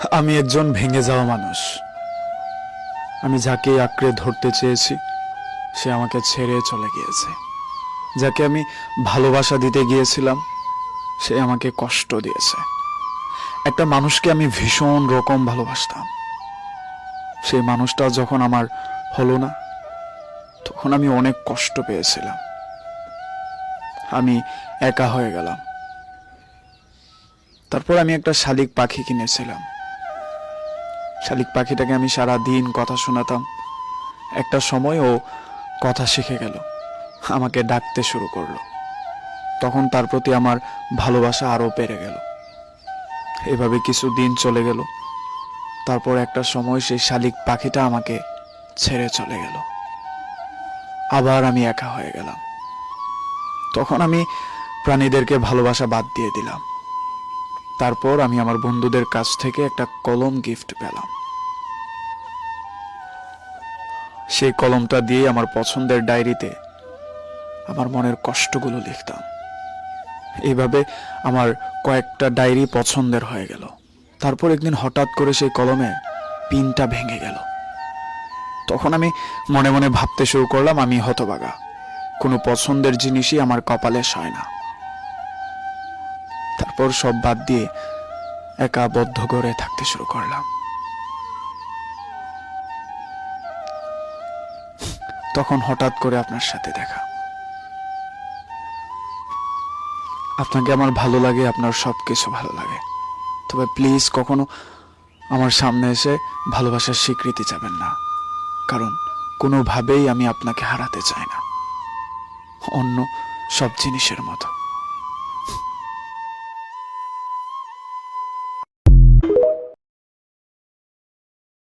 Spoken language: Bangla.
আমি একজন ভেঙে যাওয়া মানুষ। আমি যাকে আঁকড়ে ধরতে চেয়েছি সে আমাকে ছেড়ে চলে গিয়েছে। যাকে আমি ভালোবাসা দিতে গিয়েছিলাম সে আমাকে কষ্ট দিয়েছে। একটা মানুষকে আমি ভীষণ রকম ভালোবাসতাম, সেই মানুষটা যখন আমার হলো না তখন আমি অনেক কষ্ট পেয়েছিলাম। আমি একা হয়ে গেলাম। তারপর আমি একটা শালিক পাখি কিনেছিলাম। শালিক পাখিটাকে আমি সারা দিন কথা শোনাতাম। একটা সময় ও কথা শিখে গেল, আমাকে ডাকতে শুরু করলো। তখন তার প্রতি আমার ভালোবাসা আরো বেড়ে গেল। এভাবে কিছু দিন চলে গেল। তারপর একটা সময় সেই শালিক পাখিটা আমাকে ছেড়ে চলে গেল। আবার আমি একা হয়ে গেলাম। তখন আমি প্রাণীদেরকে ভালোবাসা বাদ দিয়ে দিলাম। তারপর আমি আমার বন্ধুদের কাছ থেকে একটা কলম গিফট পেলাম। সেই কলমটা দিয়ে আমার পছন্দের ডায়েরিতে আমার মনের কষ্টগুলো লিখতাম। এইভাবে আমার কয়েকটা ডায়েরি পছন্দের হয়ে গেল। তারপর একদিন হঠাৎ করে সেই কলমের পিনটা ভেঙে গেল। তখন আমি মনে মনে ভাবতে শুরু করলাম আমি হতভাগা, কোনো পছন্দের জিনিসই আমার কপালে সয় না। তারপর সব বাদ দিয়ে একা বদ্ধ করে থাকতে শুরু করলাম। তখন হঠাৎ করে আপনার সাথে দেখা। আপনাকে আমার ভালো লাগে, আপনার সবকিছু ভালো লাগে, তবে প্লিজ কখনো আমার সামনে এসে ভালোবাসার স্বীকৃতি চাবেন না, কারণ কোনোভাবেই আমি আপনাকে হারাতে চাই না, অন্য সব জিনিসের মতো।